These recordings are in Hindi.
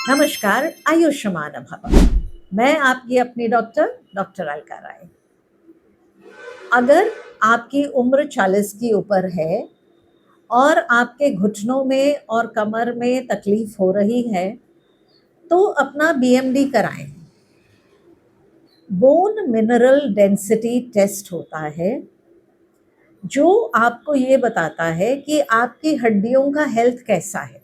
नमस्कार, आयुष्मान भव। मैं आपकी अपनी डॉक्टर अलका राय। अगर आपकी उम्र 40 की ऊपर है और आपके घुटनों में और कमर में तकलीफ हो रही है तो अपना बीएमडी कराएं। बोन मिनरल डेंसिटी टेस्ट होता है जो आपको ये बताता है कि आपकी हड्डियों का हेल्थ कैसा है।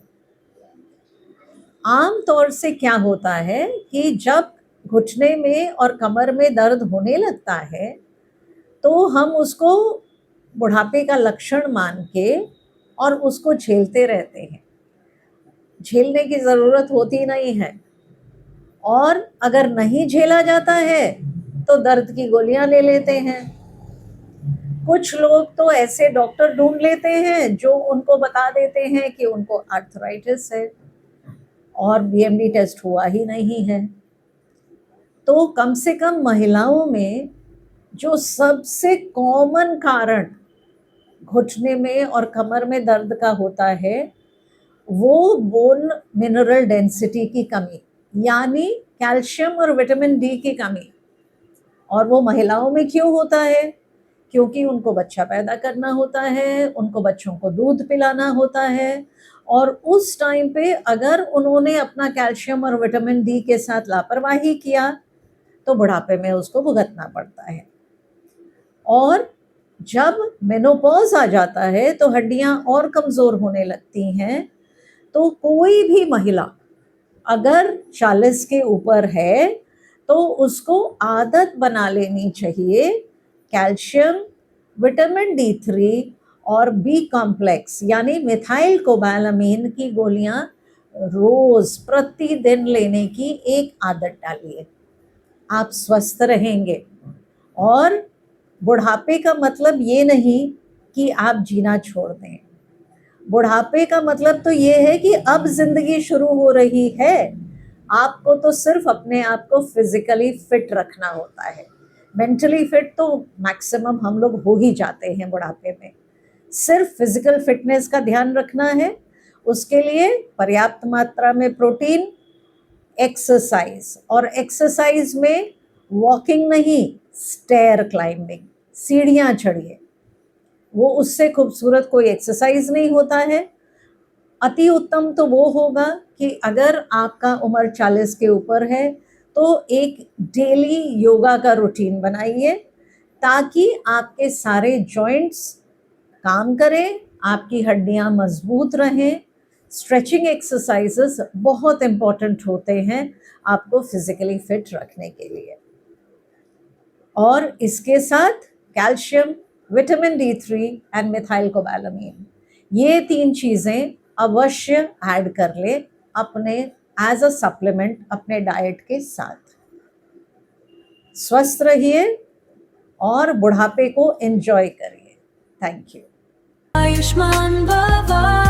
आम तौर से क्या होता है कि जब घुटने में और कमर में दर्द होने लगता है तो हम उसको बुढ़ापे का लक्षण मान के और उसको झेलते रहते हैं। झेलने की ज़रूरत होती नहीं है, और अगर नहीं झेला जाता है तो दर्द की गोलियां ले लेते हैं। कुछ लोग तो ऐसे डॉक्टर ढूंढ लेते हैं जो उनको बता देते हैं कि उनको आर्थराइटिस है और बीएमडी टेस्ट हुआ ही नहीं है। तो कम से कम महिलाओं में जो सबसे कॉमन कारण घुटने में और कमर में दर्द का होता है वो बोन मिनरल डेंसिटी की कमी, यानी कैल्शियम और विटामिन डी की कमी। और वो महिलाओं में क्यों होता है? क्योंकि उनको बच्चा पैदा करना होता है, उनको बच्चों को दूध पिलाना होता है, और उस टाइम पे अगर उन्होंने अपना कैल्शियम और विटामिन डी के साथ लापरवाही किया तो बुढ़ापे में उसको भुगतना पड़ता है। और जब मेनोपॉज आ जाता है तो हड्डियां और कमज़ोर होने लगती हैं। तो कोई भी महिला अगर 40 के ऊपर है तो उसको आदत बना लेनी चाहिए कैल्शियम, विटामिन D3 और बी कॉम्प्लेक्स यानी मिथाइल कोबालामीन की गोलियां रोज प्रतिदिन लेने की एक आदत डालिए। आप स्वस्थ रहेंगे। और बुढ़ापे का मतलब ये नहीं कि आप जीना छोड़ दें। बुढ़ापे का मतलब तो ये है कि अब जिंदगी शुरू हो रही है। आपको तो सिर्फ अपने आप को फिजिकली फिट रखना होता है। मेंटली फिट तो मैक्सिमम हम लोग हो ही जाते हैं बुढ़ापे में। सिर्फ फिजिकल फिटनेस का ध्यान रखना है। उसके लिए पर्याप्त मात्रा में प्रोटीन, एक्सरसाइज, और एक्सरसाइज में वॉकिंग नहीं, स्टेयर क्लाइंबिंग, सीढ़ियाँ चढ़िए। वो उससे खूबसूरत कोई एक्सरसाइज नहीं होता है। अति उत्तम तो वो होगा कि अगर आपका उम्र 40 के ऊपर है तो एक डेली योगा का रूटीन बनाइए ताकि आपके सारे जॉइंट्स काम करें, आपकी हड्डियां मजबूत रहें। स्ट्रेचिंग एक्सरसाइजेस बहुत इम्पॉर्टेंट होते हैं आपको फिजिकली फिट रखने के लिए। और इसके साथ calcium, vitamin D3 and methylcobalamin, ये 3 चीज़ें अवश्य ऐड कर ले अपने एज अ सप्लीमेंट अपने डाइट के साथ। स्वस्थ रहिए और बुढ़ापे को एंजॉय करिए। Thank you. आयुष्मान भव।